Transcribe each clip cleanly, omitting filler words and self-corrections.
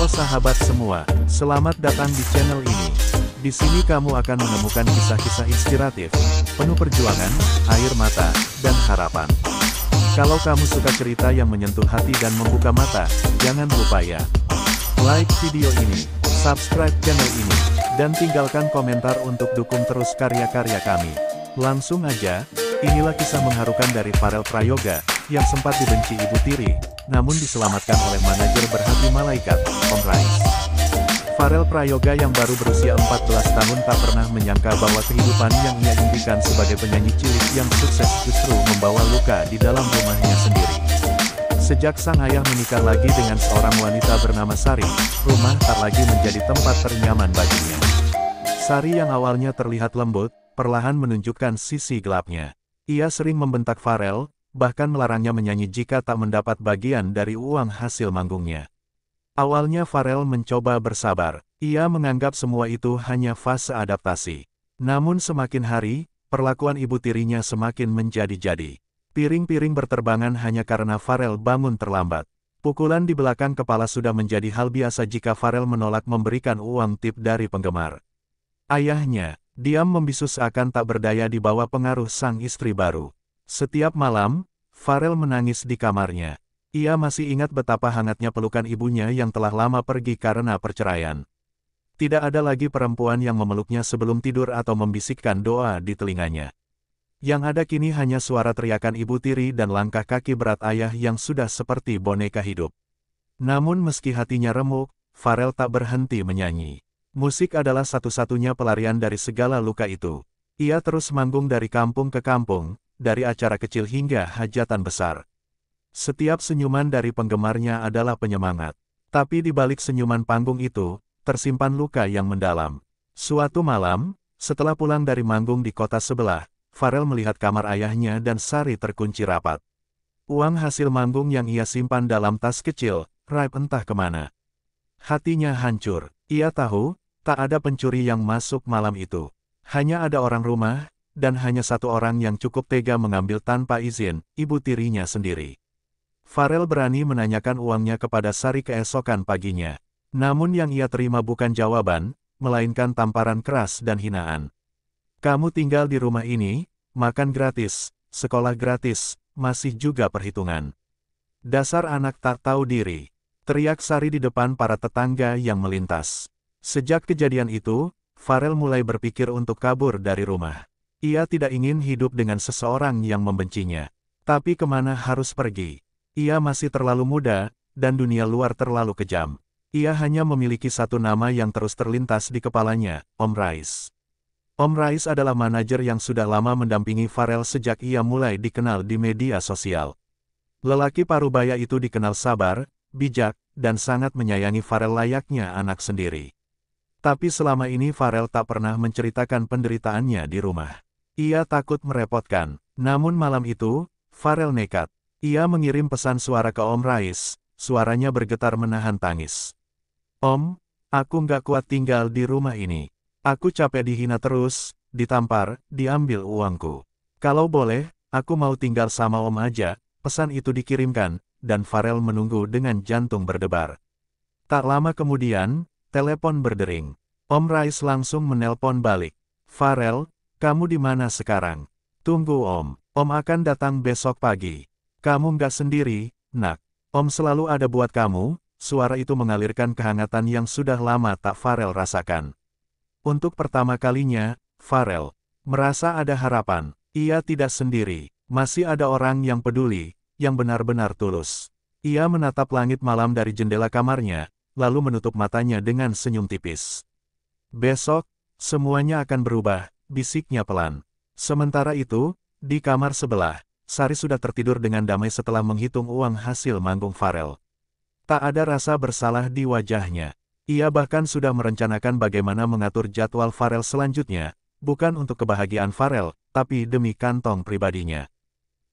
Halo sahabat semua, selamat datang di channel ini. Di sini kamu akan menemukan kisah-kisah inspiratif, penuh perjuangan, air mata, dan harapan. Kalau kamu suka cerita yang menyentuh hati dan membuka mata, jangan lupa ya. Like video ini, subscribe channel ini, dan tinggalkan komentar untuk dukung terus karya-karya kami. Langsung aja, inilah kisah mengharukan dari Farel Prayoga, yang sempat dibenci Ibu Tiri, namun diselamatkan oleh manajer berhati malaikat, Om Rais. Farel Prayoga yang baru berusia 14 tahun tak pernah menyangka bahwa kehidupan yang ia impikan sebagai penyanyi cilik yang sukses justru membawa luka di dalam rumahnya sendiri. Sejak sang ayah menikah lagi dengan seorang wanita bernama Sari, rumah tak lagi menjadi tempat ternyaman baginya. Sari yang awalnya terlihat lembut, perlahan menunjukkan sisi gelapnya. Ia sering membentak Farel, bahkan melarangnya menyanyi jika tak mendapat bagian dari uang hasil manggungnya. Awalnya Farel mencoba bersabar, ia menganggap semua itu hanya fase adaptasi. Namun semakin hari, perlakuan ibu tirinya semakin menjadi-jadi. Piring-piring berterbangan hanya karena Farel bangun terlambat. Pukulan di belakang kepala sudah menjadi hal biasa jika Farel menolak memberikan uang tip dari penggemar. Ayahnya, diam membisu seakan tak berdaya di bawah pengaruh sang istri baru. Setiap malam, Farel menangis di kamarnya. Ia masih ingat betapa hangatnya pelukan ibunya yang telah lama pergi karena perceraian. Tidak ada lagi perempuan yang memeluknya sebelum tidur atau membisikkan doa di telinganya. Yang ada kini hanya suara teriakan ibu tiri dan langkah kaki berat ayah yang sudah seperti boneka hidup. Namun meski hatinya remuk, Farel tak berhenti menyanyi. Musik adalah satu-satunya pelarian dari segala luka itu. Ia terus manggung dari kampung ke kampung, dari acara kecil hingga hajatan besar. Setiap senyuman dari penggemarnya adalah penyemangat. Tapi di balik senyuman panggung itu, tersimpan luka yang mendalam. Suatu malam, setelah pulang dari manggung di kota sebelah, Farel melihat kamar ayahnya dan Sari terkunci rapat. Uang hasil manggung yang ia simpan dalam tas kecil, raib entah kemana. Hatinya hancur. Ia tahu, tak ada pencuri yang masuk malam itu. Hanya ada orang rumah, dan hanya satu orang yang cukup tega mengambil tanpa izin, ibu tirinya sendiri. Farel berani menanyakan uangnya kepada Sari keesokan paginya. Namun yang ia terima bukan jawaban, melainkan tamparan keras dan hinaan. Kamu tinggal di rumah ini, makan gratis, sekolah gratis, masih juga perhitungan. Dasar anak tak tahu diri, teriak Sari di depan para tetangga yang melintas. Sejak kejadian itu, Farel mulai berpikir untuk kabur dari rumah. Ia tidak ingin hidup dengan seseorang yang membencinya. Tapi kemana harus pergi? Ia masih terlalu muda, dan dunia luar terlalu kejam. Ia hanya memiliki satu nama yang terus terlintas di kepalanya, Om Rais. Om Rais adalah manajer yang sudah lama mendampingi Farel sejak ia mulai dikenal di media sosial. Lelaki parubaya itu dikenal sabar, bijak, dan sangat menyayangi Farel layaknya anak sendiri. Tapi selama ini Farel tak pernah menceritakan penderitaannya di rumah. Ia takut merepotkan. Namun malam itu, Farel nekat. Ia mengirim pesan suara ke Om Rais, suaranya bergetar menahan tangis. Om, aku nggak kuat tinggal di rumah ini. Aku capek dihina terus, ditampar, diambil uangku. Kalau boleh, aku mau tinggal sama Om aja. Pesan itu dikirimkan, dan Farel menunggu dengan jantung berdebar. Tak lama kemudian, telepon berdering. Om Rais langsung menelpon balik. Farel, kamu di mana sekarang? Tunggu Om akan datang besok pagi. Kamu nggak sendiri, nak. Om selalu ada buat kamu. Suara itu mengalirkan kehangatan yang sudah lama tak Farel rasakan. Untuk pertama kalinya, Farel merasa ada harapan. Ia tidak sendiri, masih ada orang yang peduli, yang benar-benar tulus. Ia menatap langit malam dari jendela kamarnya, lalu menutup matanya dengan senyum tipis. Besok, semuanya akan berubah, bisiknya pelan. Sementara itu, di kamar sebelah, Sari sudah tertidur dengan damai setelah menghitung uang hasil manggung Farel. Tak ada rasa bersalah di wajahnya. Ia bahkan sudah merencanakan bagaimana mengatur jadwal Farel selanjutnya, bukan untuk kebahagiaan Farel, tapi demi kantong pribadinya.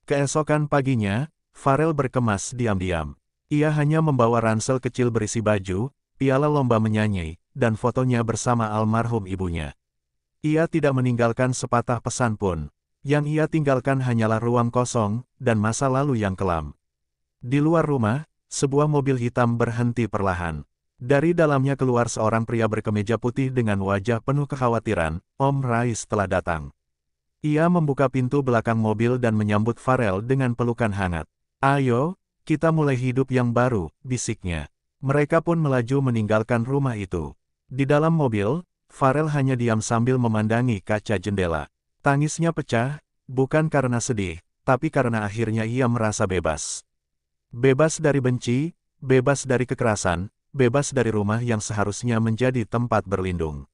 Keesokan paginya, Farel berkemas diam-diam. Ia hanya membawa ransel kecil berisi baju, piala lomba menyanyi, dan fotonya bersama almarhum ibunya. Ia tidak meninggalkan sepatah pesan pun. Yang ia tinggalkan hanyalah ruang kosong, dan masa lalu yang kelam. Di luar rumah, sebuah mobil hitam berhenti perlahan. Dari dalamnya keluar seorang pria berkemeja putih dengan wajah penuh kekhawatiran. Om Rais telah datang. Ia membuka pintu belakang mobil dan menyambut Farel dengan pelukan hangat. Ayo, kita mulai hidup yang baru, bisiknya. Mereka pun melaju meninggalkan rumah itu. Di dalam mobil, Farel hanya diam sambil memandangi kaca jendela. Tangisnya pecah, bukan karena sedih, tapi karena akhirnya ia merasa bebas. Bebas dari benci, bebas dari kekerasan, bebas dari rumah yang seharusnya menjadi tempat berlindung.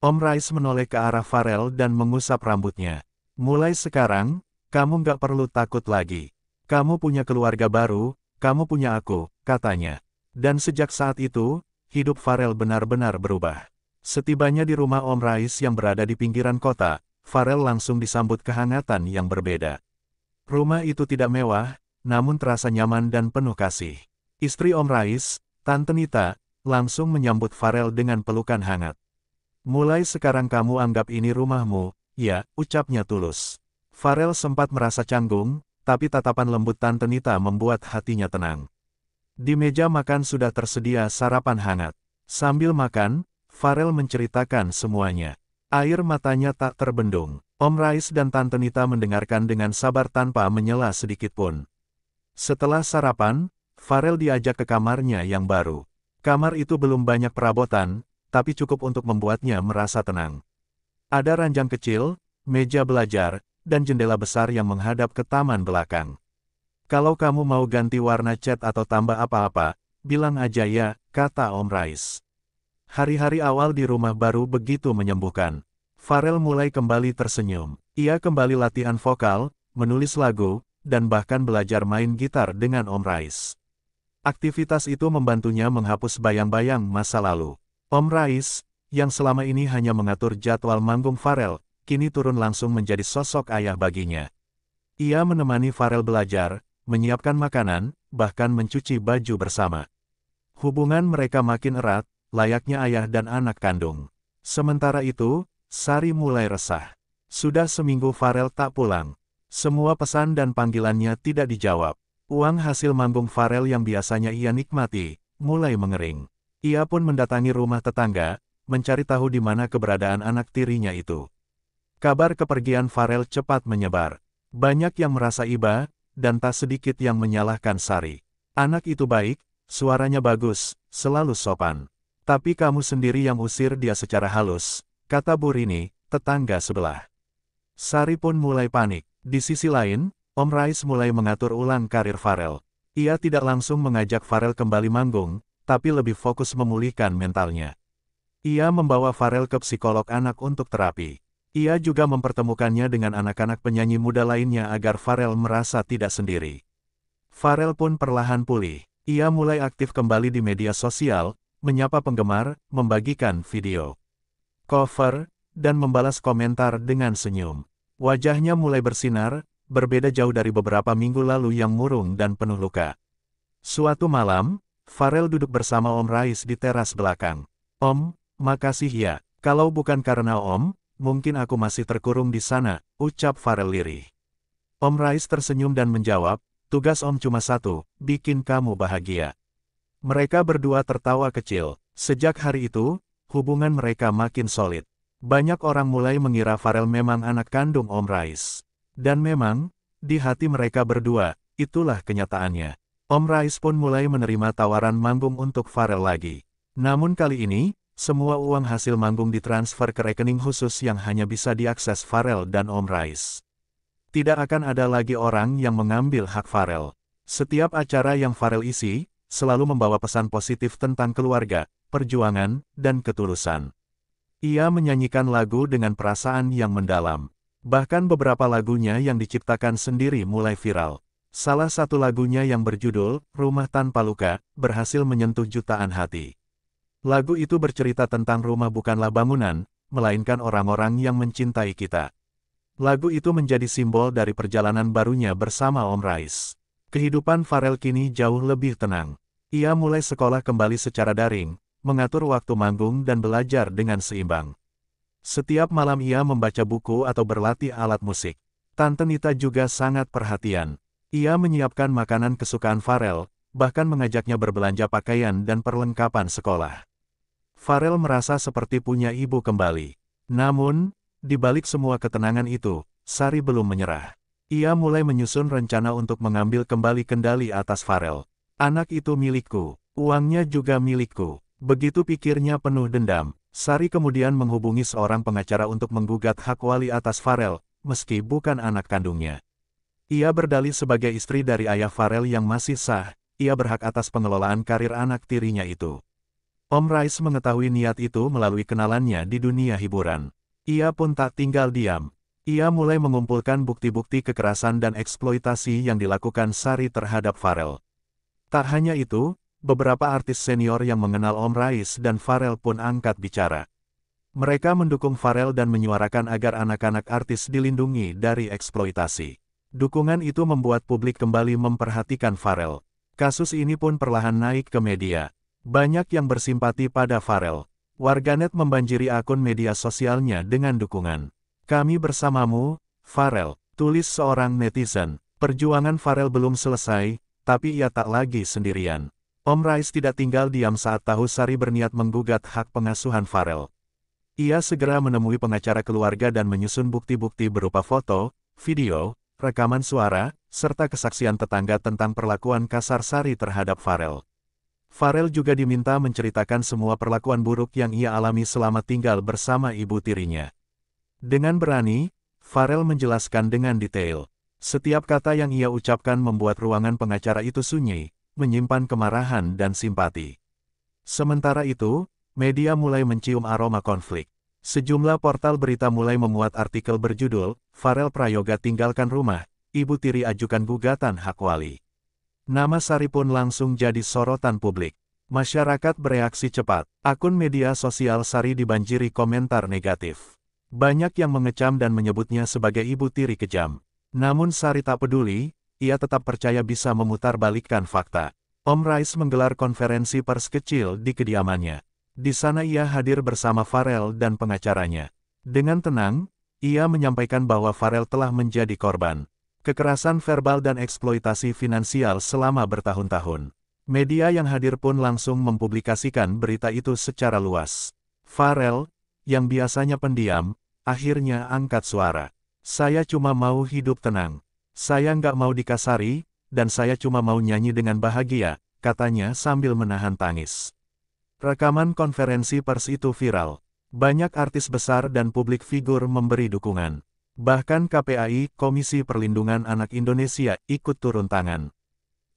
Om Rais menoleh ke arah Farel dan mengusap rambutnya. Mulai sekarang, kamu gak perlu takut lagi. Kamu punya keluarga baru, kamu punya aku, katanya. Dan sejak saat itu, hidup Farel benar-benar berubah. Setibanya di rumah Om Rais yang berada di pinggiran kota, Farel langsung disambut kehangatan yang berbeda. Rumah itu tidak mewah, namun terasa nyaman dan penuh kasih. Istri Om Rais, Tante Nita, langsung menyambut Farel dengan pelukan hangat. Mulai sekarang kamu anggap ini rumahmu, ya, ucapnya tulus. Farel sempat merasa canggung, tapi tatapan lembut Tante Nita membuat hatinya tenang. Di meja makan sudah tersedia sarapan hangat. Sambil makan, Farel menceritakan semuanya. Air matanya tak terbendung. Om Rais dan Tante Nita mendengarkan dengan sabar tanpa menyela sedikitpun. Setelah sarapan, Farel diajak ke kamarnya yang baru. Kamar itu belum banyak perabotan, tapi cukup untuk membuatnya merasa tenang. Ada ranjang kecil, meja belajar, dan jendela besar yang menghadap ke taman belakang. Kalau kamu mau ganti warna cat atau tambah apa-apa, bilang aja ya, kata Om Rais. Hari-hari awal di rumah baru begitu menyembuhkan. Farel mulai kembali tersenyum. Ia kembali latihan vokal, menulis lagu, dan bahkan belajar main gitar dengan Om Rais. Aktivitas itu membantunya menghapus bayang-bayang masa lalu. Om Rais, yang selama ini hanya mengatur jadwal manggung Farel, kini turun langsung menjadi sosok ayah baginya. Ia menemani Farel belajar, menyiapkan makanan, bahkan mencuci baju bersama. Hubungan mereka makin erat, layaknya ayah dan anak kandung. Sementara itu, Sari mulai resah. Sudah seminggu Farel tak pulang. Semua pesan dan panggilannya tidak dijawab. Uang hasil manggung Farel yang biasanya ia nikmati, mulai mengering. Ia pun mendatangi rumah tetangga, mencari tahu di mana keberadaan anak tirinya itu. Kabar kepergian Farel cepat menyebar. Banyak yang merasa iba, dan tak sedikit yang menyalahkan Sari. Anak itu baik, suaranya bagus, selalu sopan. Tapi kamu sendiri yang usir dia secara halus, kata Bu Rini, tetangga sebelah. Sari pun mulai panik. Di sisi lain, Om Rais mulai mengatur ulang karir Farel. Ia tidak langsung mengajak Farel kembali manggung, tapi lebih fokus memulihkan mentalnya. Ia membawa Farel ke psikolog anak untuk terapi. Ia juga mempertemukannya dengan anak-anak penyanyi muda lainnya agar Farel merasa tidak sendiri. Farel pun perlahan pulih. Ia mulai aktif kembali di media sosial, menyapa penggemar, membagikan video, cover, dan membalas komentar dengan senyum. Wajahnya mulai bersinar, berbeda jauh dari beberapa minggu lalu yang murung dan penuh luka. Suatu malam, Farel duduk bersama Om Rais di teras belakang. Om, makasih ya, kalau bukan karena Om, mungkin aku masih terkurung di sana, ucap Farel lirih. Om Rais tersenyum dan menjawab, tugas Om cuma satu, bikin kamu bahagia. Mereka berdua tertawa kecil. Sejak hari itu, hubungan mereka makin solid. Banyak orang mulai mengira Farel memang anak kandung Om Rais. Dan memang, di hati mereka berdua, itulah kenyataannya. Om Rais pun mulai menerima tawaran manggung untuk Farel lagi. Namun kali ini, semua uang hasil manggung ditransfer ke rekening khusus yang hanya bisa diakses Farel dan Om Rais. Tidak akan ada lagi orang yang mengambil hak Farel. Setiap acara yang Farel isi, selalu membawa pesan positif tentang keluarga, perjuangan, dan ketulusan. Ia menyanyikan lagu dengan perasaan yang mendalam. Bahkan beberapa lagunya yang diciptakan sendiri mulai viral. Salah satu lagunya yang berjudul, Rumah Tanpa Luka, berhasil menyentuh jutaan hati. Lagu itu bercerita tentang rumah bukanlah bangunan, melainkan orang-orang yang mencintai kita. Lagu itu menjadi simbol dari perjalanan barunya bersama Om Rais. Kehidupan Farel kini jauh lebih tenang. Ia mulai sekolah kembali secara daring, mengatur waktu manggung dan belajar dengan seimbang. Setiap malam ia membaca buku atau berlatih alat musik. Tante Nita juga sangat perhatian. Ia menyiapkan makanan kesukaan Farel, bahkan mengajaknya berbelanja pakaian dan perlengkapan sekolah. Farel merasa seperti punya ibu kembali. Namun, di balik semua ketenangan itu, Sari belum menyerah. Ia mulai menyusun rencana untuk mengambil kembali kendali atas Farel. Anak itu milikku, uangnya juga milikku. Begitu pikirnya penuh dendam, Sari kemudian menghubungi seorang pengacara untuk menggugat hak wali atas Farel, meski bukan anak kandungnya. Ia berdalih sebagai istri dari ayah Farel yang masih sah, ia berhak atas pengelolaan karir anak tirinya itu. Om Rice mengetahui niat itu melalui kenalannya di dunia hiburan. Ia pun tak tinggal diam. Ia mulai mengumpulkan bukti-bukti kekerasan dan eksploitasi yang dilakukan Sari terhadap Farel. Tak hanya itu, beberapa artis senior yang mengenal Om Rice dan Farel pun angkat bicara. Mereka mendukung Farel dan menyuarakan agar anak-anak artis dilindungi dari eksploitasi. Dukungan itu membuat publik kembali memperhatikan Farel. Kasus ini pun perlahan naik ke media. Banyak yang bersimpati pada Farel. Warganet membanjiri akun media sosialnya dengan dukungan. "Kami bersamamu, Farel," tulis seorang netizen. Perjuangan Farel belum selesai, tapi ia tak lagi sendirian. Om Rice tidak tinggal diam saat tahu Sari berniat menggugat hak pengasuhan Farel. Ia segera menemui pengacara keluarga dan menyusun bukti-bukti berupa foto, video, rekaman suara, serta kesaksian tetangga tentang perlakuan kasar Sari terhadap Farel. Farel juga diminta menceritakan semua perlakuan buruk yang ia alami selama tinggal bersama ibu tirinya. Dengan berani, Farel menjelaskan dengan detail. Setiap kata yang ia ucapkan membuat ruangan pengacara itu sunyi, menyimpan kemarahan dan simpati. Sementara itu, media mulai mencium aroma konflik. Sejumlah portal berita mulai memuat artikel berjudul, "Farel Prayoga tinggalkan rumah, ibu tiri ajukan gugatan hak wali." Nama Sari pun langsung jadi sorotan publik. Masyarakat bereaksi cepat. Akun media sosial Sari dibanjiri komentar negatif. Banyak yang mengecam dan menyebutnya sebagai ibu tiri kejam. Namun Sari tak peduli, ia tetap percaya bisa memutarbalikkan fakta. Om Rice menggelar konferensi pers kecil di kediamannya. Di sana ia hadir bersama Farel dan pengacaranya. Dengan tenang, ia menyampaikan bahwa Farel telah menjadi korban kekerasan verbal dan eksploitasi finansial selama bertahun-tahun. Media yang hadir pun langsung mempublikasikan berita itu secara luas. Farel, yang biasanya pendiam, akhirnya angkat suara. "Saya cuma mau hidup tenang. Saya nggak mau dikasari, dan saya cuma mau nyanyi dengan bahagia," katanya sambil menahan tangis. Rekaman konferensi pers itu viral. Banyak artis besar dan publik figur memberi dukungan. Bahkan KPAI, Komisi Perlindungan Anak Indonesia, ikut turun tangan.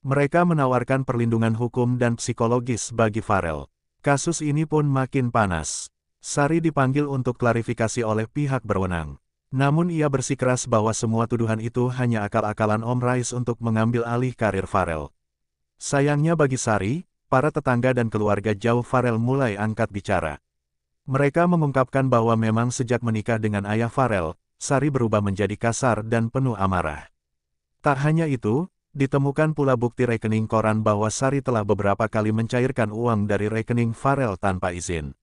Mereka menawarkan perlindungan hukum dan psikologis bagi Farel. Kasus ini pun makin panas. Sari dipanggil untuk klarifikasi oleh pihak berwenang. Namun ia bersikeras bahwa semua tuduhan itu hanya akal-akalan Om Rice untuk mengambil alih karir Farel. Sayangnya bagi Sari, para tetangga dan keluarga jauh Farel mulai angkat bicara. Mereka mengungkapkan bahwa memang sejak menikah dengan ayah Farel, Sari berubah menjadi kasar dan penuh amarah. Tak hanya itu, ditemukan pula bukti rekening koran bahwa Sari telah beberapa kali mencairkan uang dari rekening Farel tanpa izin.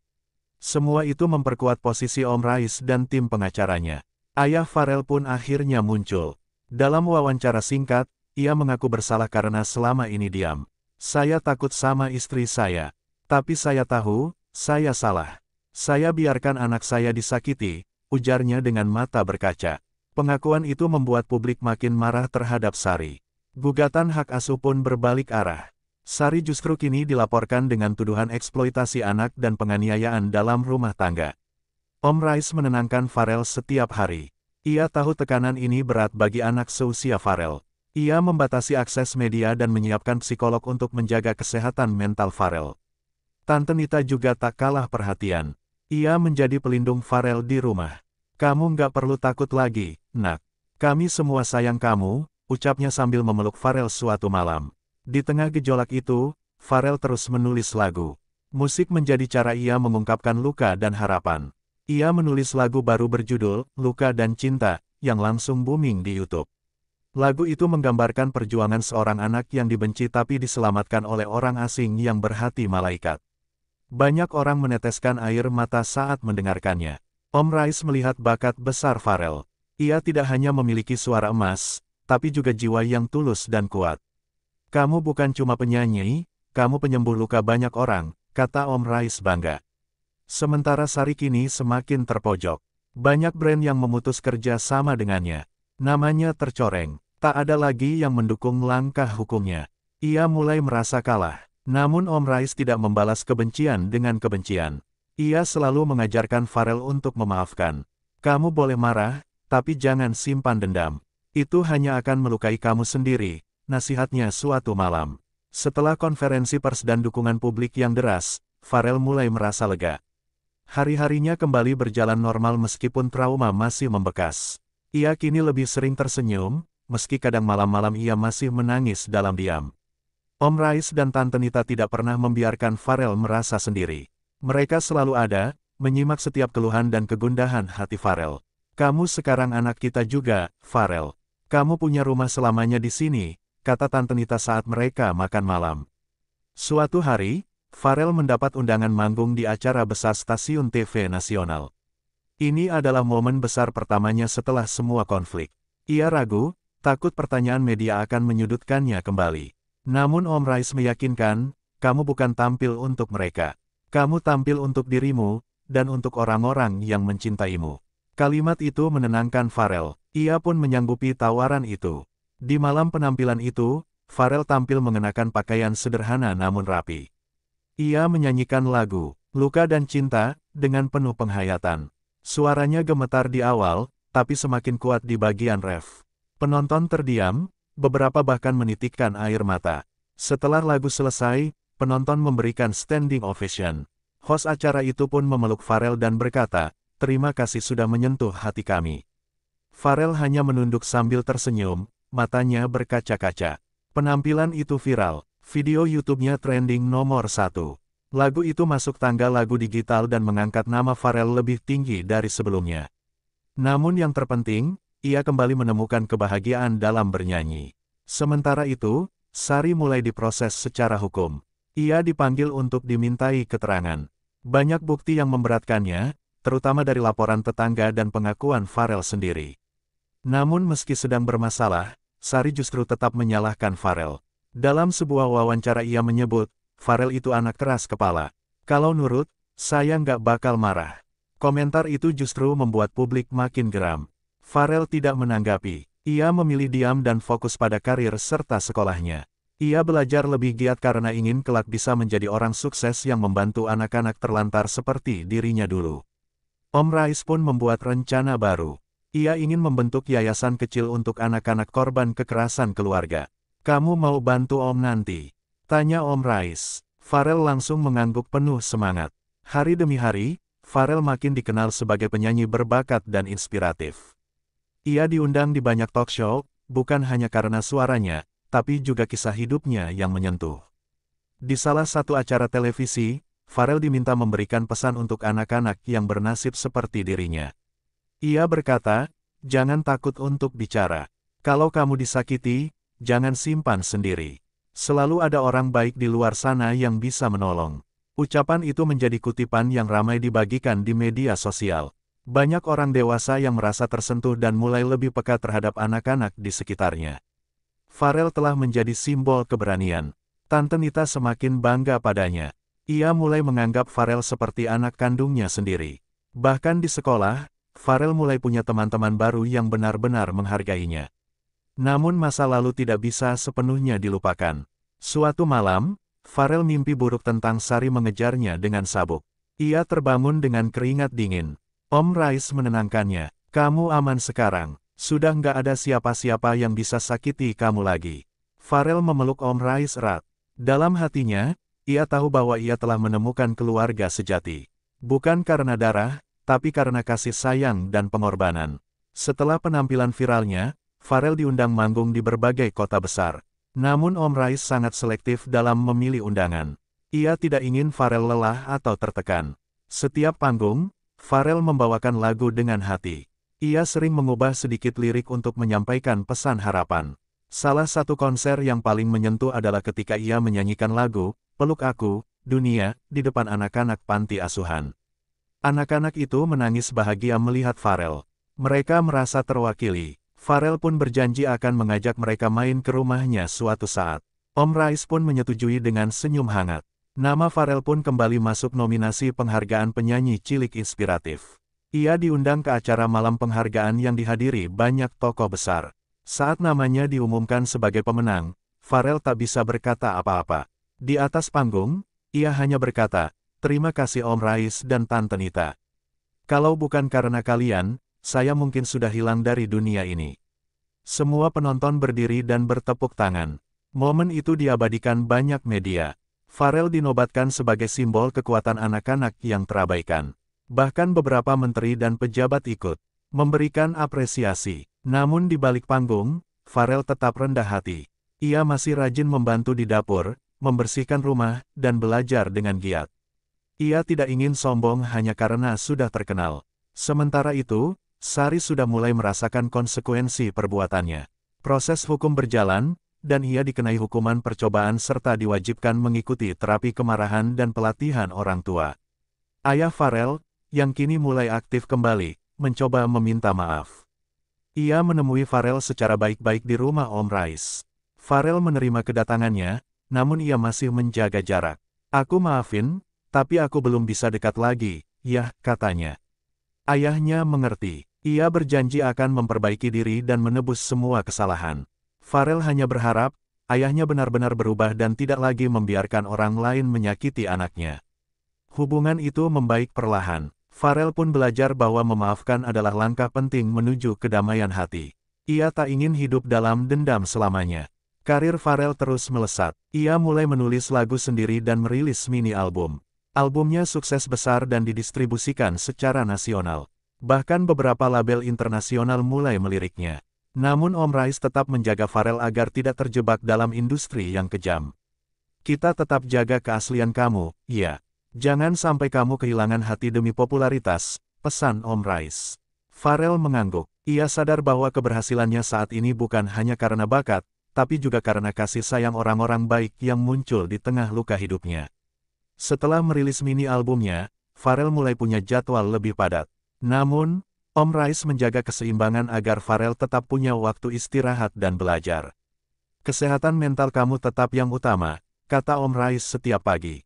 Semua itu memperkuat posisi Om Rice dan tim pengacaranya. Ayah Farel pun akhirnya muncul. Dalam wawancara singkat, ia mengaku bersalah karena selama ini diam. "Saya takut sama istri saya. Tapi saya tahu, saya salah. Saya biarkan anak saya disakiti," ujarnya dengan mata berkaca. Pengakuan itu membuat publik makin marah terhadap Sari. Gugatan hak asuh pun berbalik arah. Sari justru kini dilaporkan dengan tuduhan eksploitasi anak dan penganiayaan dalam rumah tangga. Om Rice menenangkan Farel setiap hari. Ia tahu tekanan ini berat bagi anak seusia Farel. Ia membatasi akses media dan menyiapkan psikolog untuk menjaga kesehatan mental Farel. Tante Nita juga tak kalah perhatian. Ia menjadi pelindung Farel di rumah. "Kamu nggak perlu takut lagi, nak. Kami semua sayang kamu," ucapnya sambil memeluk Farel suatu malam. Di tengah gejolak itu, Farel terus menulis lagu. Musik menjadi cara ia mengungkapkan luka dan harapan. Ia menulis lagu baru berjudul "Luka dan Cinta", yang langsung booming di YouTube. Lagu itu menggambarkan perjuangan seorang anak yang dibenci tapi diselamatkan oleh orang asing yang berhati malaikat. Banyak orang meneteskan air mata saat mendengarkannya. Om Rice melihat bakat besar Farel. Ia tidak hanya memiliki suara emas, tapi juga jiwa yang tulus dan kuat. Kamu bukan cuma penyanyi, kamu penyembuh luka banyak orang, kata Om Rais bangga. Sementara Sari kini semakin terpojok. Banyak brand yang memutus kerja sama dengannya. Namanya tercoreng. Tak ada lagi yang mendukung langkah hukumnya. Ia mulai merasa kalah. Namun Om Rais tidak membalas kebencian dengan kebencian. Ia selalu mengajarkan Farel untuk memaafkan. Kamu boleh marah, tapi jangan simpan dendam. Itu hanya akan melukai kamu sendiri, nasihatnya suatu malam. Setelah konferensi pers dan dukungan publik yang deras, Farel mulai merasa lega. Hari-harinya kembali berjalan normal meskipun trauma masih membekas. Ia kini lebih sering tersenyum, meski kadang malam-malam ia masih menangis dalam diam. Om Rais dan Tante Nita tidak pernah membiarkan Farel merasa sendiri. Mereka selalu ada, menyimak setiap keluhan dan kegundahan hati Farel. Kamu sekarang anak kita juga, Farel. Kamu punya rumah selamanya di sini, kata Tante Nita saat mereka makan malam. Suatu hari, Farel mendapat undangan manggung di acara besar stasiun TV nasional. Ini adalah momen besar pertamanya setelah semua konflik. Ia ragu, takut pertanyaan media akan menyudutkannya kembali. Namun Om Rais meyakinkan, kamu bukan tampil untuk mereka. Kamu tampil untuk dirimu, dan untuk orang-orang yang mencintaimu. Kalimat itu menenangkan Farel. Ia pun menyanggupi tawaran itu. Di malam penampilan itu, Farel tampil mengenakan pakaian sederhana namun rapi. Ia menyanyikan lagu, Luka dan Cinta, dengan penuh penghayatan. Suaranya gemetar di awal, tapi semakin kuat di bagian ref. Penonton terdiam, beberapa bahkan menitikkan air mata. Setelah lagu selesai, penonton memberikan standing ovation. Host acara itu pun memeluk Farel dan berkata, terima kasih sudah menyentuh hati kami. Farel hanya menunduk sambil tersenyum, matanya berkaca-kaca. Penampilan itu viral, video YouTube-nya trending nomor 1. Lagu itu masuk tangga lagu digital dan mengangkat nama Farel lebih tinggi dari sebelumnya. Namun yang terpenting, ia kembali menemukan kebahagiaan dalam bernyanyi. Sementara itu, Sari mulai diproses secara hukum. Ia dipanggil untuk dimintai keterangan. Banyak bukti yang memberatkannya, terutama dari laporan tetangga dan pengakuan Farel sendiri. Namun meski sedang bermasalah, Sari justru tetap menyalahkan Farel. Dalam sebuah wawancara ia menyebut, Farel itu anak keras kepala. Kalau nurut, saya nggak bakal marah. Komentar itu justru membuat publik makin geram. Farel tidak menanggapi. Ia memilih diam dan fokus pada karir serta sekolahnya. Ia belajar lebih giat karena ingin kelak bisa menjadi orang sukses yang membantu anak-anak terlantar seperti dirinya dulu. Om Rais pun membuat rencana baru. Ia ingin membentuk yayasan kecil untuk anak-anak korban kekerasan keluarga. Kamu mau bantu Om nanti? Tanya Om Rais. Farel langsung mengangguk penuh semangat. Hari demi hari, Farel makin dikenal sebagai penyanyi berbakat dan inspiratif. Ia diundang di banyak talk show, bukan hanya karena suaranya, tapi juga kisah hidupnya yang menyentuh. Di salah satu acara televisi, Farel diminta memberikan pesan untuk anak-anak yang bernasib seperti dirinya. Ia berkata, jangan takut untuk bicara. Kalau kamu disakiti, jangan simpan sendiri. Selalu ada orang baik di luar sana yang bisa menolong. Ucapan itu menjadi kutipan yang ramai dibagikan di media sosial. Banyak orang dewasa yang merasa tersentuh dan mulai lebih peka terhadap anak-anak di sekitarnya. Farel telah menjadi simbol keberanian. Tante Nita semakin bangga padanya. Ia mulai menganggap Farel seperti anak kandungnya sendiri. Bahkan di sekolah, Farel mulai punya teman-teman baru yang benar-benar menghargainya. Namun masa lalu tidak bisa sepenuhnya dilupakan. Suatu malam, Farel mimpi buruk tentang Sari mengejarnya dengan sabuk. Ia terbangun dengan keringat dingin. Om Rais menenangkannya. Kamu aman sekarang. Sudah nggak ada siapa-siapa yang bisa sakiti kamu lagi. Farel memeluk Om Rais erat. Dalam hatinya, ia tahu bahwa ia telah menemukan keluarga sejati. Bukan karena darah, tapi karena kasih sayang dan pengorbanan. Setelah penampilan viralnya, Farel diundang manggung di berbagai kota besar. Namun Om Rais sangat selektif dalam memilih undangan. Ia tidak ingin Farel lelah atau tertekan. Setiap panggung, Farel membawakan lagu dengan hati. Ia sering mengubah sedikit lirik untuk menyampaikan pesan harapan. Salah satu konser yang paling menyentuh adalah ketika ia menyanyikan lagu, Peluk Aku, Dunia, di depan anak-anak panti asuhan. Anak-anak itu menangis bahagia melihat Farel. Mereka merasa terwakili. Farel pun berjanji akan mengajak mereka main ke rumahnya suatu saat. Om Rais pun menyetujui dengan senyum hangat. Nama Pharrell pun kembali masuk nominasi penghargaan penyanyi cilik inspiratif. Ia diundang ke acara malam penghargaan yang dihadiri banyak tokoh besar. Saat namanya diumumkan sebagai pemenang, Pharrell tak bisa berkata apa-apa. Di atas panggung, ia hanya berkata, "Terima kasih Om Rais dan Tante Nita. Kalau bukan karena kalian, saya mungkin sudah hilang dari dunia ini." Semua penonton berdiri dan bertepuk tangan. Momen itu diabadikan banyak media. Pharrell dinobatkan sebagai simbol kekuatan anak-anak yang terabaikan. Bahkan beberapa menteri dan pejabat ikut memberikan apresiasi. Namun di balik panggung, Pharrell tetap rendah hati. Ia masih rajin membantu di dapur, membersihkan rumah, dan belajar dengan giat. Ia tidak ingin sombong hanya karena sudah terkenal. Sementara itu, Sari sudah mulai merasakan konsekuensi perbuatannya. Proses hukum berjalan, dan ia dikenai hukuman percobaan serta diwajibkan mengikuti terapi kemarahan dan pelatihan orang tua. Ayah Pharrell, yang kini mulai aktif kembali, mencoba meminta maaf. Ia menemui Pharrell secara baik-baik di rumah Om Rais. Pharrell menerima kedatangannya, namun ia masih menjaga jarak. "Aku maafin, tapi aku belum bisa dekat lagi, ya," katanya. Ayahnya mengerti. Ia berjanji akan memperbaiki diri dan menebus semua kesalahan. Pharrell hanya berharap, ayahnya benar-benar berubah dan tidak lagi membiarkan orang lain menyakiti anaknya. Hubungan itu membaik perlahan. Pharrell pun belajar bahwa memaafkan adalah langkah penting menuju kedamaian hati. Ia tak ingin hidup dalam dendam selamanya. Karir Pharrell terus melesat. Ia mulai menulis lagu sendiri dan merilis mini album. Albumnya sukses besar dan didistribusikan secara nasional. Bahkan beberapa label internasional mulai meliriknya. Namun Om Rais tetap menjaga Pharrell agar tidak terjebak dalam industri yang kejam. "Kita tetap jaga keaslian kamu, ya. Jangan sampai kamu kehilangan hati demi popularitas," pesan Om Rais. Pharrell mengangguk. Ia sadar bahwa keberhasilannya saat ini bukan hanya karena bakat, tapi juga karena kasih sayang orang-orang baik yang muncul di tengah luka hidupnya. Setelah merilis mini albumnya, Pharrell mulai punya jadwal lebih padat. Namun, Om Rais menjaga keseimbangan agar Pharrell tetap punya waktu istirahat dan belajar. "Kesehatan mental kamu tetap yang utama," kata Om Rais setiap pagi.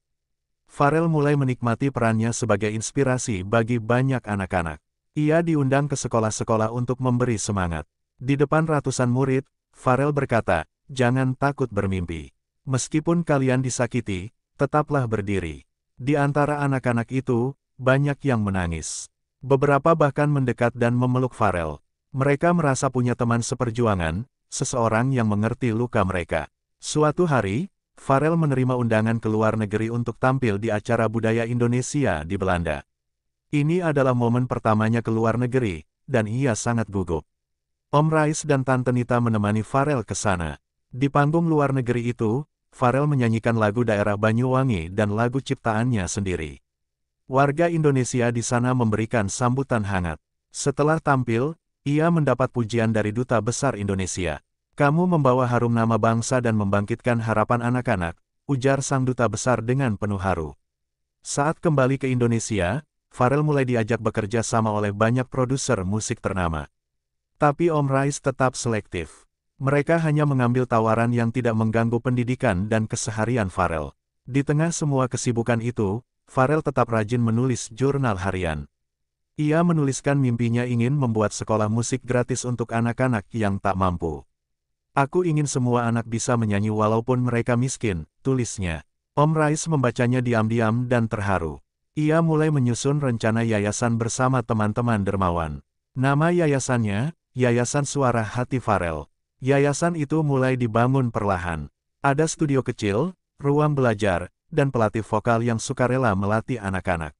Pharrell mulai menikmati perannya sebagai inspirasi bagi banyak anak-anak. Ia diundang ke sekolah-sekolah untuk memberi semangat. Di depan ratusan murid, Pharrell berkata, "Jangan takut bermimpi. Meskipun kalian disakiti, tetaplah berdiri." Di antara anak-anak itu, banyak yang menangis. Beberapa bahkan mendekat dan memeluk Pharrell. Mereka merasa punya teman seperjuangan, seseorang yang mengerti luka mereka. Suatu hari, Pharrell menerima undangan ke luar negeri untuk tampil di acara budaya Indonesia di Belanda. Ini adalah momen pertamanya ke luar negeri, dan ia sangat gugup. Om Rais dan Tante Nita menemani Pharrell ke sana. Di panggung luar negeri itu, Pharrell menyanyikan lagu daerah Banyuwangi dan lagu ciptaannya sendiri. Warga Indonesia di sana memberikan sambutan hangat. Setelah tampil, ia mendapat pujian dari Duta Besar Indonesia. "Kamu membawa harum nama bangsa dan membangkitkan harapan anak-anak," ujar sang Duta Besar dengan penuh haru. Saat kembali ke Indonesia, Pharrell mulai diajak bekerja sama oleh banyak produser musik ternama. Tapi Om Rais tetap selektif. Mereka hanya mengambil tawaran yang tidak mengganggu pendidikan dan keseharian Pharrell. Di tengah semua kesibukan itu, Pharrell tetap rajin menulis jurnal harian. Ia menuliskan mimpinya ingin membuat sekolah musik gratis untuk anak-anak yang tak mampu. "Aku ingin semua anak bisa menyanyi walaupun mereka miskin," tulisnya. Om Rais membacanya diam-diam dan terharu. Ia mulai menyusun rencana yayasan bersama teman-teman dermawan. Nama yayasannya, Yayasan Suara Hati Pharrell. Yayasan itu mulai dibangun perlahan. Ada studio kecil, ruang belajar, dan pelatih vokal yang sukarela melatih anak-anak.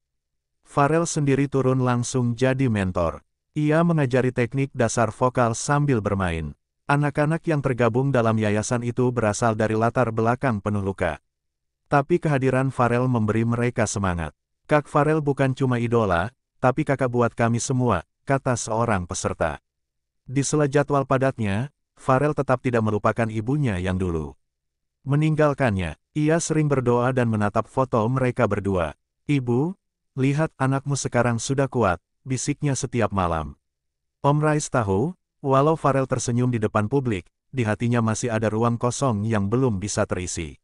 Pharrell sendiri turun langsung jadi mentor. Ia mengajari teknik dasar vokal sambil bermain. Anak-anak yang tergabung dalam yayasan itu berasal dari latar belakang penuh luka. Tapi kehadiran Pharrell memberi mereka semangat. "Kak Pharrell bukan cuma idola, tapi kakak buat kami semua," kata seorang peserta. Di sela jadwal padatnya, Pharrell tetap tidak melupakan ibunya yang dulu meninggalkannya. Ia sering berdoa dan menatap foto mereka berdua. "Ibu, lihat anakmu sekarang sudah kuat," bisiknya setiap malam. Om Rais tahu, walau Pharrell tersenyum di depan publik, di hatinya masih ada ruang kosong yang belum bisa terisi.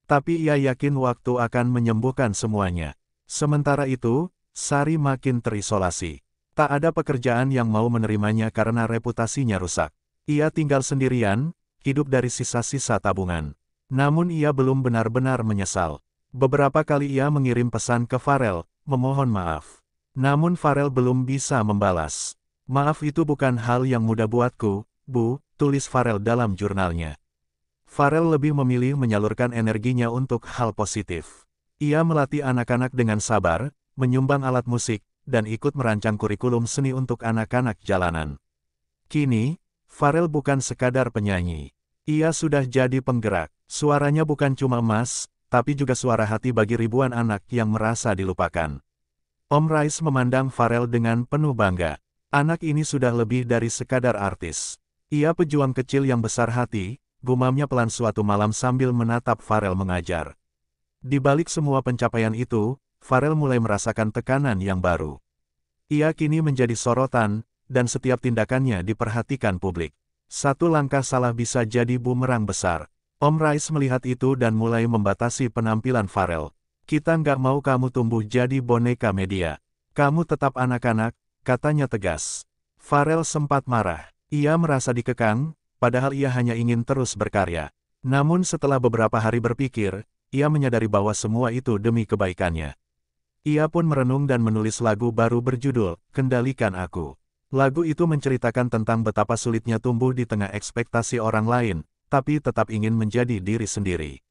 Tapi ia yakin waktu akan menyembuhkan semuanya. Sementara itu, Sari makin terisolasi. Tak ada pekerjaan yang mau menerimanya karena reputasinya rusak. Ia tinggal sendirian, hidup dari sisa-sisa tabungan. Namun ia belum benar-benar menyesal. Beberapa kali ia mengirim pesan ke Farel, memohon maaf. Namun Farel belum bisa membalas. Maaf itu bukan hal yang mudah buatku, Bu, tulis Farel dalam jurnalnya. Farel lebih memilih menyalurkan energinya untuk hal positif. Ia melatih anak-anak dengan sabar, menyumbang alat musik, dan ikut merancang kurikulum seni untuk anak-anak jalanan. Kini, Farel bukan sekadar penyanyi. Ia sudah jadi penggerak. Suaranya bukan cuma emas, tapi juga suara hati bagi ribuan anak yang merasa dilupakan. Om Rais memandang Farel dengan penuh bangga. Anak ini sudah lebih dari sekadar artis. Ia pejuang kecil yang besar hati, gumamnya pelan suatu malam sambil menatap Farel mengajar. Di balik semua pencapaian itu, Farel mulai merasakan tekanan yang baru. Ia kini menjadi sorotan, dan setiap tindakannya diperhatikan publik. Satu langkah salah bisa jadi bumerang besar. Om Rais melihat itu dan mulai membatasi penampilan Farel. Kita nggak mau kamu tumbuh jadi boneka media. Kamu tetap anak-anak, katanya tegas. Farel sempat marah. Ia merasa dikekang, padahal ia hanya ingin terus berkarya. Namun setelah beberapa hari berpikir, ia menyadari bahwa semua itu demi kebaikannya. Ia pun merenung dan menulis lagu baru berjudul, Kendalikan Aku. Lagu itu menceritakan tentang betapa sulitnya tumbuh di tengah ekspektasi orang lain, tapi tetap ingin menjadi diri sendiri.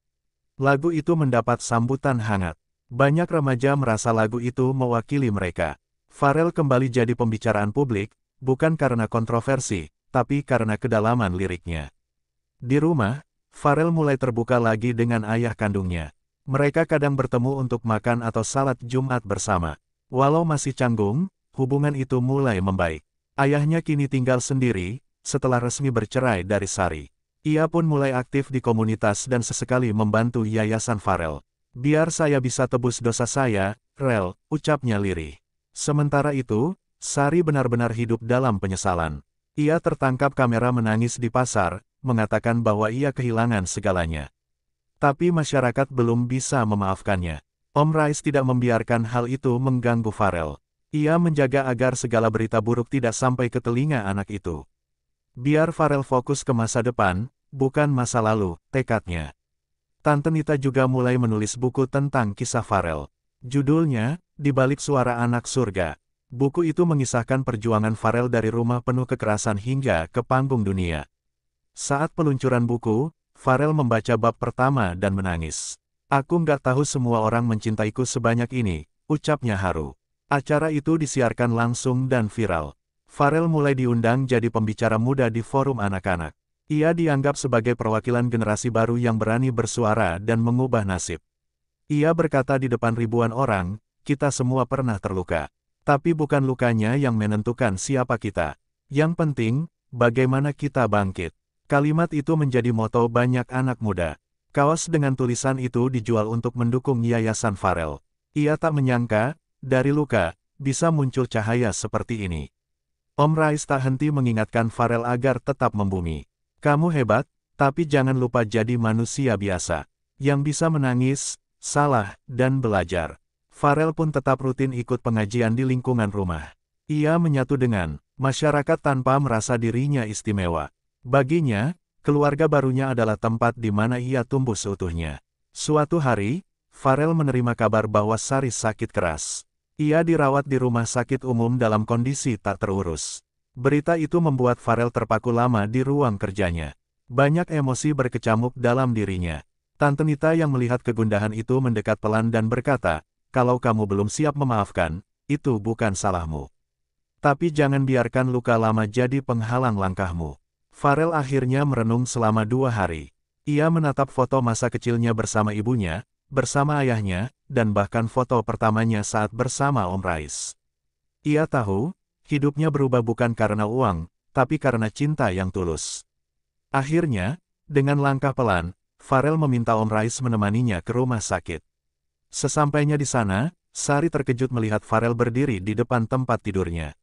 Lagu itu mendapat sambutan hangat. Banyak remaja merasa lagu itu mewakili mereka. Farel kembali jadi pembicaraan publik, bukan karena kontroversi, tapi karena kedalaman liriknya. Di rumah, Farel mulai terbuka lagi dengan ayah kandungnya. Mereka kadang bertemu untuk makan atau salat Jumat bersama. Walau masih canggung, hubungan itu mulai membaik. Ayahnya kini tinggal sendiri, setelah resmi bercerai dari Sari. Ia pun mulai aktif di komunitas dan sesekali membantu yayasan Farel. Biar saya bisa tebus dosa saya, Rel, ucapnya lirih. Sementara itu, Sari benar-benar hidup dalam penyesalan. Ia tertangkap kamera menangis di pasar, mengatakan bahwa ia kehilangan segalanya. Tapi masyarakat belum bisa memaafkannya. Om Rais tidak membiarkan hal itu mengganggu Farel. Ia menjaga agar segala berita buruk tidak sampai ke telinga anak itu. Biar Farel fokus ke masa depan, bukan masa lalu, tekadnya. Tante Nita juga mulai menulis buku tentang kisah Farel. Judulnya, Di Balik Suara Anak Surga. Buku itu mengisahkan perjuangan Farel dari rumah penuh kekerasan hingga ke panggung dunia. Saat peluncuran buku, Farel membaca bab pertama dan menangis. Aku nggak tahu semua orang mencintaiku sebanyak ini, ucapnya haru. Acara itu disiarkan langsung dan viral. Farel mulai diundang jadi pembicara muda di forum anak-anak. Ia dianggap sebagai perwakilan generasi baru yang berani bersuara dan mengubah nasib. Ia berkata di depan ribuan orang, kita semua pernah terluka. Tapi bukan lukanya yang menentukan siapa kita. Yang penting, bagaimana kita bangkit. Kalimat itu menjadi moto banyak anak muda. Kaos dengan tulisan itu dijual untuk mendukung yayasan Farel. Ia tak menyangka, dari luka, bisa muncul cahaya seperti ini. Om Rais tak henti mengingatkan Farel agar tetap membumi. Kamu hebat, tapi jangan lupa jadi manusia biasa. Yang bisa menangis, salah, dan belajar. Farel pun tetap rutin ikut pengajian di lingkungan rumah. Ia menyatu dengan masyarakat tanpa merasa dirinya istimewa. Baginya, keluarga barunya adalah tempat di mana ia tumbuh seutuhnya. Suatu hari, Farel menerima kabar bahwa Sari sakit keras. Ia dirawat di rumah sakit umum dalam kondisi tak terurus. Berita itu membuat Farel terpaku lama di ruang kerjanya. Banyak emosi berkecamuk dalam dirinya. Tante Nita yang melihat kegundahan itu mendekat pelan dan berkata, kalau kamu belum siap memaafkan, itu bukan salahmu. Tapi jangan biarkan luka lama jadi penghalang langkahmu. Farel akhirnya merenung selama 2 hari. Ia menatap foto masa kecilnya bersama ibunya, bersama ayahnya, dan bahkan foto pertamanya saat bersama Om Rais. Ia tahu, hidupnya berubah bukan karena uang, tapi karena cinta yang tulus. Akhirnya, dengan langkah pelan, Farel meminta Om Rais menemaninya ke rumah sakit. Sesampainya di sana, Sari terkejut melihat Farel berdiri di depan tempat tidurnya.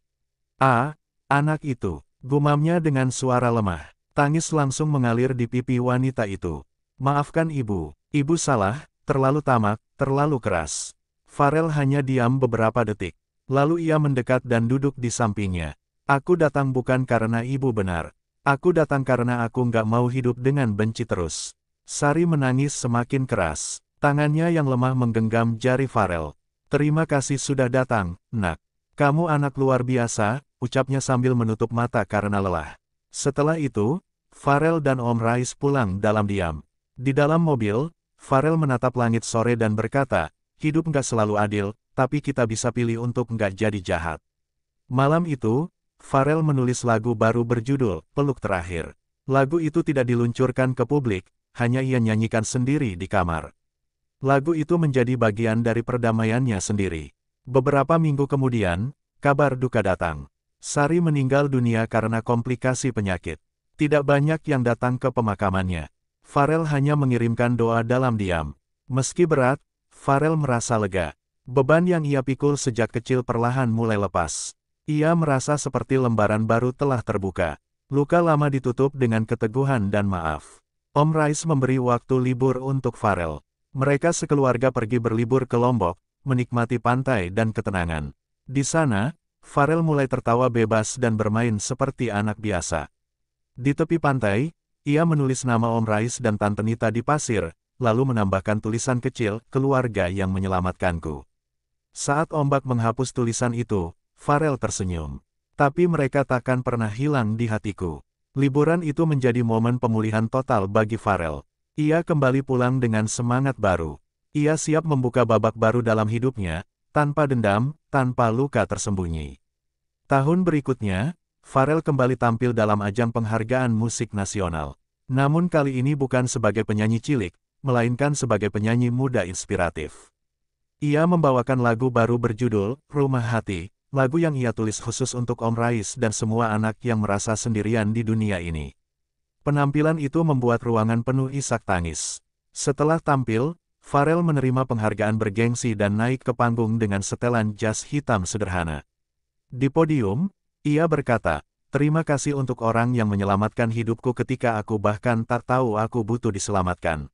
Anak itu, gumamnya dengan suara lemah. Tangis langsung mengalir di pipi wanita itu. Maafkan ibu, ibu salah, terlalu tamak, terlalu keras. Farel hanya diam beberapa detik. Lalu ia mendekat dan duduk di sampingnya. Aku datang bukan karena ibu benar. Aku datang karena aku nggak mau hidup dengan benci terus. Sari menangis semakin keras. Tangannya yang lemah menggenggam jari Farel. Terima kasih sudah datang, nak. Kamu anak luar biasa, ucapnya sambil menutup mata karena lelah. Setelah itu, Farel dan Om Rais pulang dalam diam. Di dalam mobil, Farel menatap langit sore dan berkata, hidup nggak selalu adil, tapi kita bisa pilih untuk nggak jadi jahat. Malam itu, Farel menulis lagu baru berjudul, Peluk Terakhir. Lagu itu tidak diluncurkan ke publik, hanya ia nyanyikan sendiri di kamar. Lagu itu menjadi bagian dari perdamaiannya sendiri. Beberapa minggu kemudian, kabar duka datang. Sari meninggal dunia karena komplikasi penyakit. Tidak banyak yang datang ke pemakamannya. Farel hanya mengirimkan doa dalam diam. Meski berat, Farel merasa lega. Beban yang ia pikul sejak kecil perlahan mulai lepas. Ia merasa seperti lembaran baru telah terbuka. Luka lama ditutup dengan keteguhan dan maaf. Om Rais memberi waktu libur untuk Farel. Mereka sekeluarga pergi berlibur ke Lombok, menikmati pantai dan ketenangan. Di sana, Farel mulai tertawa bebas dan bermain seperti anak biasa. Di tepi pantai, ia menulis nama Om Rais dan Tante Nita di pasir, lalu menambahkan tulisan kecil, keluarga yang menyelamatkanku. Saat ombak menghapus tulisan itu, Farel tersenyum. Tapi mereka takkan pernah hilang di hatiku. Liburan itu menjadi momen pemulihan total bagi Farel. Ia kembali pulang dengan semangat baru. Ia siap membuka babak baru dalam hidupnya, tanpa dendam, tanpa luka tersembunyi. Tahun berikutnya, Farel kembali tampil dalam ajang penghargaan musik nasional. Namun kali ini bukan sebagai penyanyi cilik, melainkan sebagai penyanyi muda inspiratif. Ia membawakan lagu baru berjudul, Rumah Hati, lagu yang ia tulis khusus untuk Om Rais dan semua anak yang merasa sendirian di dunia ini. Penampilan itu membuat ruangan penuh isak tangis. Setelah tampil, Farel menerima penghargaan bergengsi dan naik ke panggung dengan setelan jas hitam sederhana. Di podium, ia berkata, terima kasih untuk orang yang menyelamatkan hidupku ketika aku bahkan tak tahu aku butuh diselamatkan.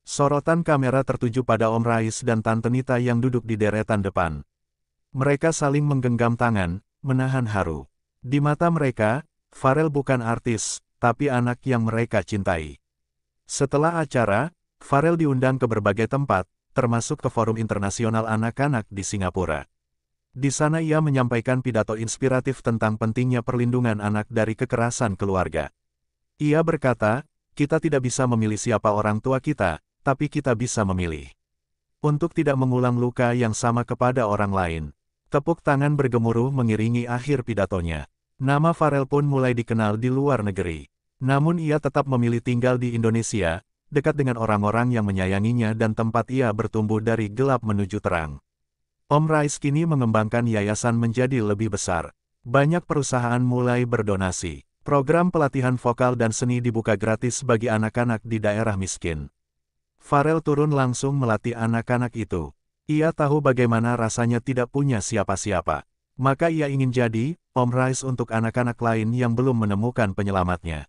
Sorotan kamera tertuju pada Om Rais dan Tante Nita yang duduk di deretan depan. Mereka saling menggenggam tangan, menahan haru. Di mata mereka, Farel bukan artis, tapi anak yang mereka cintai. Setelah acara, Farel diundang ke berbagai tempat, termasuk ke Forum Internasional Anak-anak di Singapura. Di sana ia menyampaikan pidato inspiratif tentang pentingnya perlindungan anak dari kekerasan keluarga. Ia berkata, kita tidak bisa memilih siapa orang tua kita, tapi kita bisa memilih untuk tidak mengulang luka yang sama kepada orang lain. Tepuk tangan bergemuruh mengiringi akhir pidatonya. Nama Farel pun mulai dikenal di luar negeri. Namun ia tetap memilih tinggal di Indonesia, dekat dengan orang-orang yang menyayanginya dan tempat ia bertumbuh dari gelap menuju terang. Om Rais kini mengembangkan yayasan menjadi lebih besar. Banyak perusahaan mulai berdonasi. Program pelatihan vokal dan seni dibuka gratis bagi anak-anak di daerah miskin. Farel turun langsung melatih anak-anak itu. Ia tahu bagaimana rasanya tidak punya siapa-siapa. Maka ia ingin jadi Om Rais untuk anak-anak lain yang belum menemukan penyelamatnya.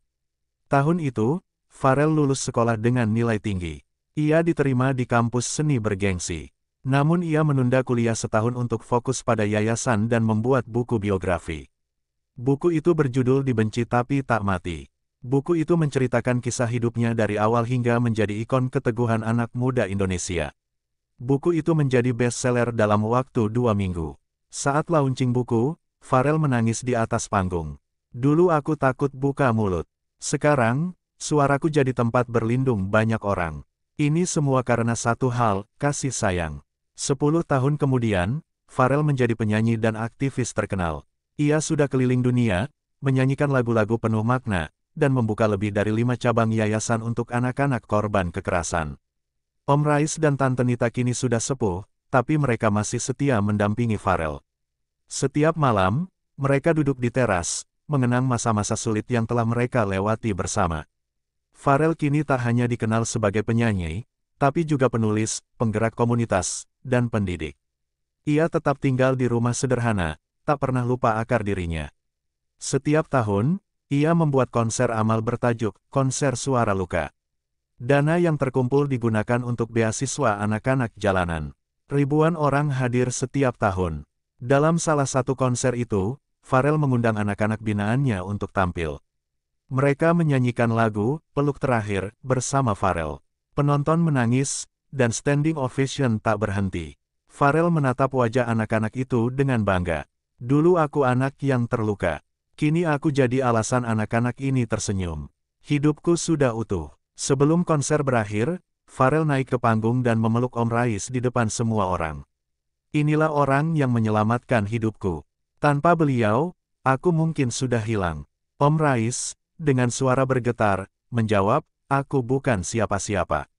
Tahun itu, Farel lulus sekolah dengan nilai tinggi. Ia diterima di kampus seni bergengsi. Namun ia menunda kuliah setahun untuk fokus pada yayasan dan membuat buku biografi. Buku itu berjudul Dibenci Tapi Tak Mati. Buku itu menceritakan kisah hidupnya dari awal hingga menjadi ikon keteguhan anak muda Indonesia. Buku itu menjadi bestseller dalam waktu 2 minggu. Saat launching buku, Farel menangis di atas panggung. Dulu aku takut buka mulut. Sekarang, suaraku jadi tempat berlindung banyak orang. Ini semua karena satu hal, kasih sayang. 10 tahun kemudian, Farel menjadi penyanyi dan aktivis terkenal. Ia sudah keliling dunia, menyanyikan lagu-lagu penuh makna, dan membuka lebih dari 5 cabang yayasan untuk anak-anak korban kekerasan. Om Rais dan Tante Nita kini sudah sepuh, tapi mereka masih setia mendampingi Farel. Setiap malam, mereka duduk di teras, mengenang masa-masa sulit yang telah mereka lewati bersama. Farel kini tak hanya dikenal sebagai penyanyi, tapi juga penulis, penggerak komunitas, dan pendidik. Ia tetap tinggal di rumah sederhana, tak pernah lupa akar dirinya. Setiap tahun, Ia membuat konser amal bertajuk Konser Suara Luka. Dana yang terkumpul digunakan untuk beasiswa anak-anak jalanan. Ribuan orang hadir setiap tahun. Dalam salah satu konser itu, Pharrell mengundang anak-anak binaannya untuk tampil. Mereka menyanyikan lagu Peluk Terakhir bersama Pharrell. Penonton menangis, dan standing ovation tak berhenti. Pharrell menatap wajah anak-anak itu dengan bangga. Dulu aku anak yang terluka. Kini aku jadi alasan anak-anak ini tersenyum. Hidupku sudah utuh. Sebelum konser berakhir, Pharrell naik ke panggung dan memeluk Om Rais di depan semua orang. Inilah orang yang menyelamatkan hidupku. Tanpa beliau, aku mungkin sudah hilang. Om Rais, dengan suara bergetar, menjawab, aku bukan siapa-siapa.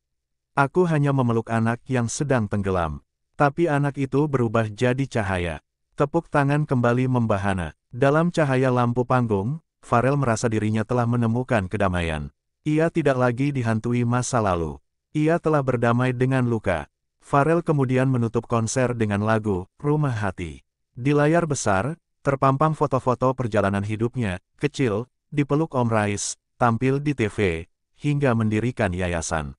Aku hanya memeluk anak yang sedang tenggelam. Tapi anak itu berubah jadi cahaya. Tepuk tangan kembali membahana. Dalam cahaya lampu panggung, Pharrell merasa dirinya telah menemukan kedamaian. Ia tidak lagi dihantui masa lalu. Ia telah berdamai dengan luka. Pharrell kemudian menutup konser dengan lagu Rumah Hati. Di layar besar, terpampang foto-foto perjalanan hidupnya, kecil, dipeluk Om Rais, tampil di TV, hingga mendirikan yayasan.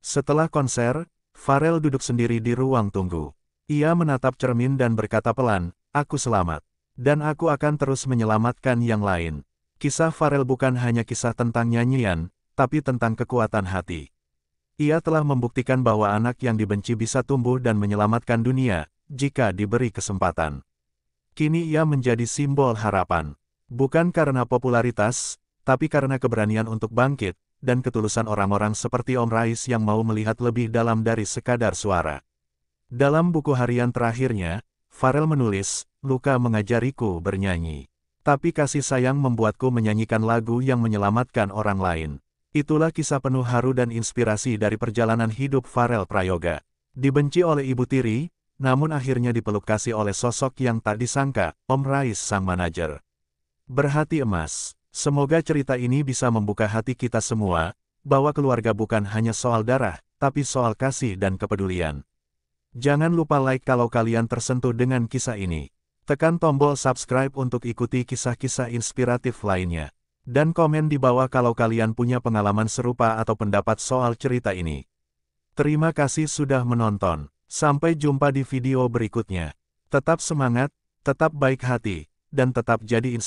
Setelah konser, Pharrell duduk sendiri di ruang tunggu. Ia menatap cermin dan berkata pelan, aku selamat. Dan aku akan terus menyelamatkan yang lain. Kisah Pharrell bukan hanya kisah tentang nyanyian, tapi tentang kekuatan hati. Ia telah membuktikan bahwa anak yang dibenci bisa tumbuh dan menyelamatkan dunia, jika diberi kesempatan. Kini ia menjadi simbol harapan. Bukan karena popularitas, tapi karena keberanian untuk bangkit, dan ketulusan orang-orang seperti Om Rais yang mau melihat lebih dalam dari sekadar suara. Dalam buku harian terakhirnya, Pharrell menulis, luka mengajariku bernyanyi. Tapi kasih sayang membuatku menyanyikan lagu yang menyelamatkan orang lain. Itulah kisah penuh haru dan inspirasi dari perjalanan hidup Pharrell Prayoga. Dibenci oleh ibu tiri, namun akhirnya dipeluk kasih oleh sosok yang tak disangka, Om Rais sang manajer. Berhati emas, semoga cerita ini bisa membuka hati kita semua, bahwa keluarga bukan hanya soal darah, tapi soal kasih dan kepedulian. Jangan lupa like kalau kalian tersentuh dengan kisah ini. Tekan tombol subscribe untuk ikuti kisah-kisah inspiratif lainnya. Dan komen di bawah kalau kalian punya pengalaman serupa atau pendapat soal cerita ini. Terima kasih sudah menonton. Sampai jumpa di video berikutnya. Tetap semangat, tetap baik hati, dan tetap jadi inspiratif.